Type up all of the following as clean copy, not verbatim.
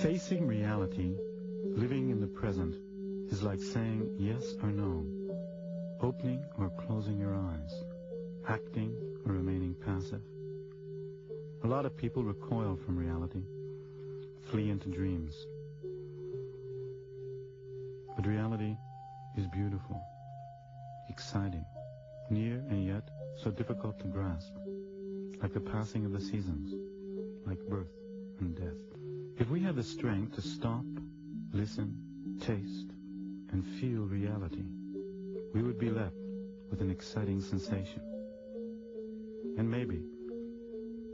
Facing reality, living in the present, is like saying yes or no, opening or closing your eyes, acting or remaining passive. A lot of people recoil from reality, flee into dreams. But reality is beautiful, exciting, near and yet so difficult to grasp, like the passing of the seasons, like birth and death. If we had the strength to stop, listen, taste, and feel reality, we would be left with an exciting sensation. And maybe,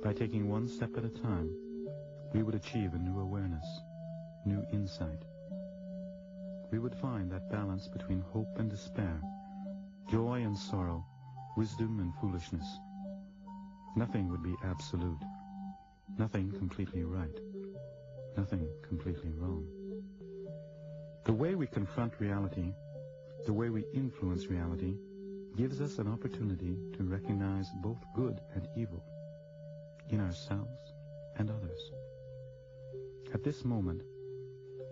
by taking one step at a time, we would achieve a new awareness, new insight. We would find that balance between hope and despair, joy and sorrow, wisdom and foolishness. Nothing would be absolute, nothing completely right, nothing completely wrong. The way we confront reality, the way we influence reality, gives us an opportunity to recognize both good and evil in ourselves and others. At this moment,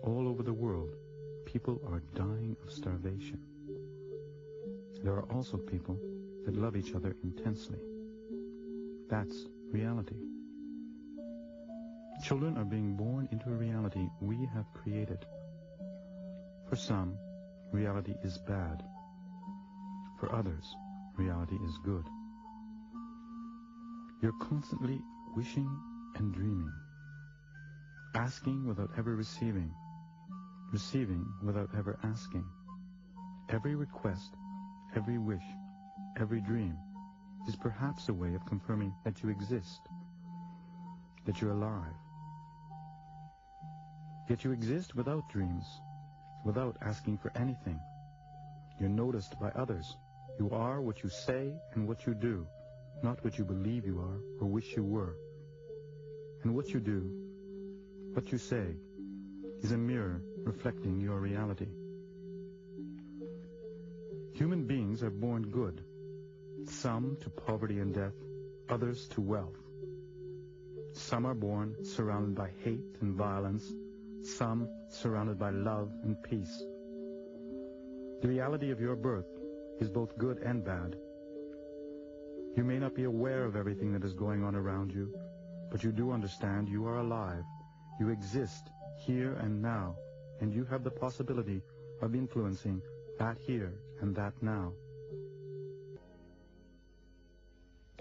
all over the world, people are dying of starvation. There are also people that love each other intensely. That's reality. Children are being born into a reality we have created. For some, reality is bad. For others, reality is good. You're constantly wishing and dreaming, asking without ever receiving, receiving without ever asking. Every request, every wish, every dream is perhaps a way of confirming that you exist, that you're alive. Yet you exist without dreams, without asking for anything. You're noticed by others. You are what you say and what you do, not what you believe you are or wish you were. And what you do, what you say, is a mirror reflecting your reality. Human beings are born good, some to poverty and death, others to wealth. Some are born surrounded by hate and violence, some surrounded by love and peace. The reality of your birth is both good and bad. You may not be aware of everything that is going on around you, but you do understand you are alive. You exist here and now, and you have the possibility of influencing that here and that now.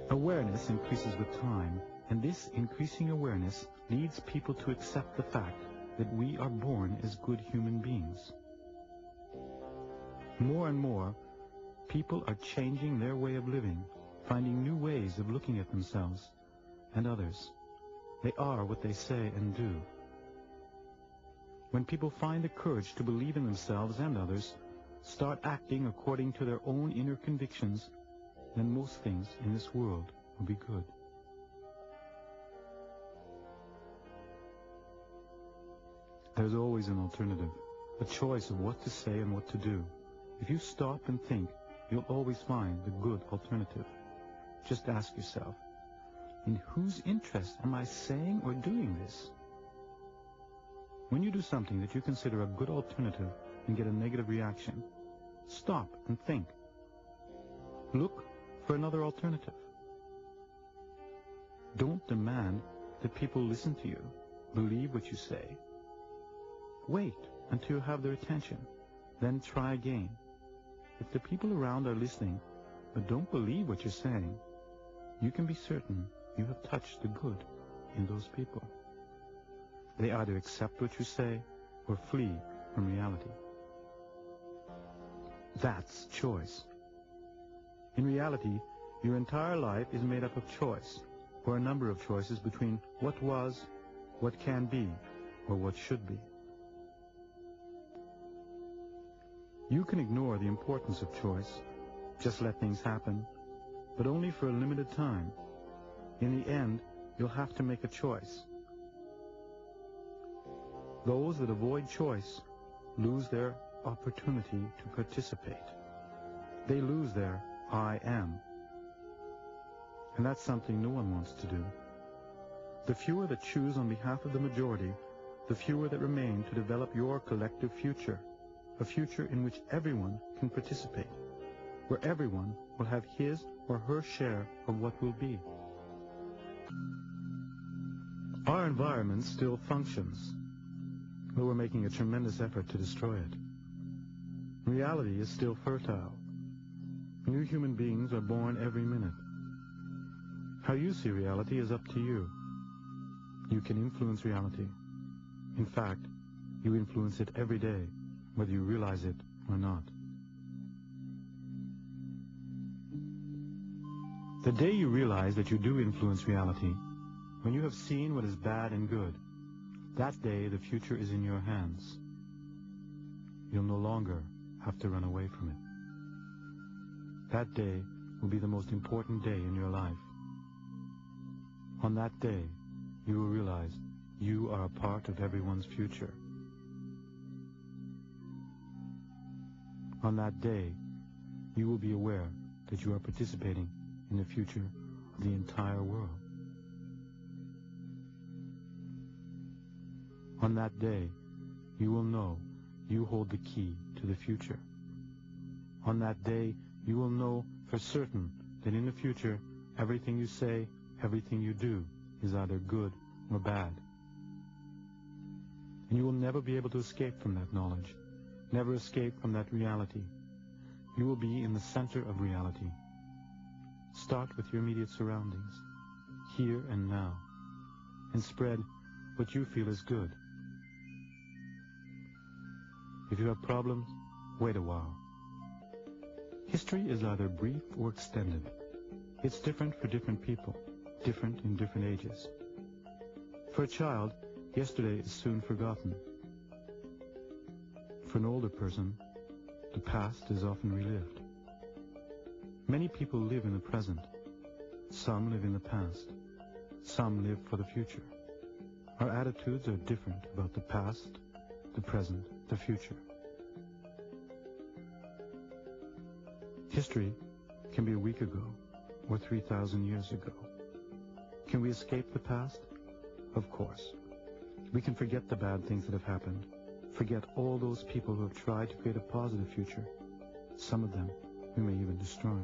Awareness increases with time, and this increasing awareness leads people to accept the fact that we are born as good human beings. More and more, people are changing their way of living, finding new ways of looking at themselves and others. They are what they say and do. When people find the courage to believe in themselves and others, start acting according to their own inner convictions, then most things in this world will be good. There's always an alternative, a choice of what to say and what to do. If you stop and think, you'll always find the good alternative. Just ask yourself, in whose interest am I saying or doing this? When you do something that you consider a good alternative and get a negative reaction, stop and think. Look for another alternative. Don't demand that people listen to you, believe what you say. Wait until you have their attention, then try again. If the people around are listening but don't believe what you're saying, you can be certain you have touched the good in those people. They either accept what you say or flee from reality. That's choice. In reality, your entire life is made up of choice, or a number of choices between what was, what can be, or what should be. You can ignore the importance of choice, just let things happen, but only for a limited time. In the end, you'll have to make a choice. Those that avoid choice lose their opportunity to participate. They lose their I am. And that's something no one wants to do. The fewer that choose on behalf of the majority, the fewer that remain to develop your collective future, a future in which everyone can participate, where everyone will have his or her share of what will be. Our environment still functions, though we're making a tremendous effort to destroy it. Reality is still fertile. New human beings are born every minute. How you see reality is up to you. You can influence reality. In fact, you influence it every day, whether you realize it or not. The day you realize that you do influence reality, when you have seen what is bad and good, that day the future is in your hands. You'll no longer have to run away from it. That day will be the most important day in your life. On that day, you will realize you are a part of everyone's future. On that day, you will be aware that you are participating in the future of the entire world. On that day, you will know you hold the key to the future. On that day, you will know for certain that in the future, everything you say, everything you do is either good or bad. And you will never be able to escape from that knowledge, never escape from that reality. You will be in the center of reality. Start with your immediate surroundings, here and now, and spread what you feel is good. If you have problems, wait a while. History is either brief or extended. It's different for different people, different in different ages. For a child, yesterday is soon forgotten. For an older person, the past is often relived. Many people live in the present. Some live in the past. Some live for the future. Our attitudes are different about the past, the present, the future. History can be a week ago or 3,000 years ago. Can we escape the past? Of course. We can forget the bad things that have happened, forget all those people who have tried to create a positive future. Some of them we may even destroy.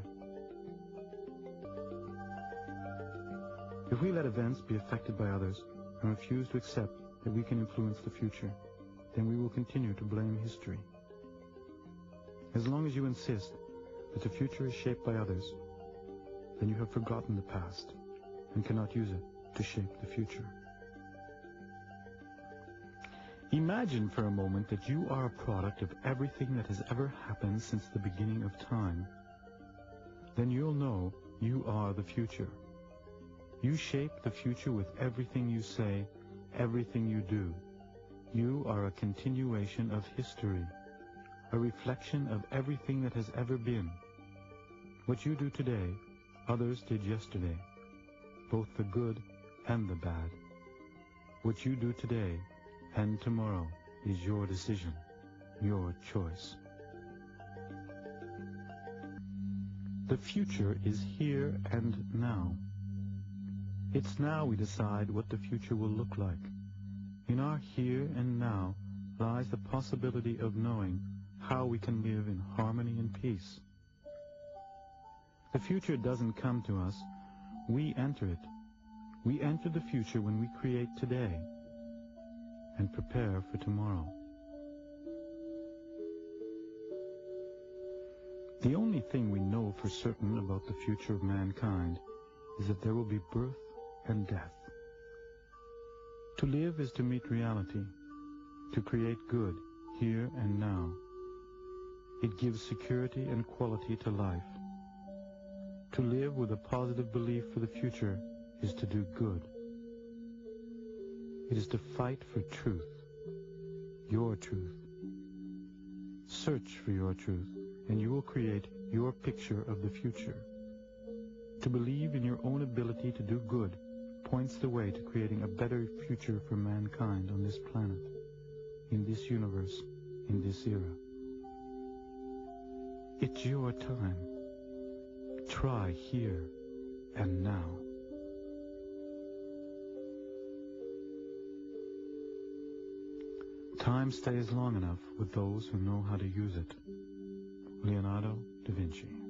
If we let events be affected by others and refuse to accept that we can influence the future, then we will continue to blame history. As long as you insist that the future is shaped by others, then you have forgotten the past and cannot use it to shape the future. Imagine for a moment that you are a product of everything that has ever happened since the beginning of time. Then you'll know you are the future. You shape the future with everything you say, everything you do. You are a continuation of history, a reflection of everything that has ever been. What you do today, others did yesterday, both the good and the bad. What you do today and tomorrow is your decision, your choice. The future is here and now. It's now we decide what the future will look like. In our here and now lies the possibility of knowing how we can live in harmony and peace. The future doesn't come to us, we enter it. We enter the future when we create today and prepare for tomorrow. The only thing we know for certain about the future of mankind is that there will be birth and death. To live is to meet reality, to create good here and now. It gives security and quality to life. To live with a positive belief for the future is to do good. It is to fight for truth, your truth. Search for your truth, and you will create your picture of the future. To believe in your own ability to do good points the way to creating a better future for mankind on this planet, in this universe, in this era. It's your time. Try here and now. Time stays long enough with those who know how to use it. Leonardo da Vinci.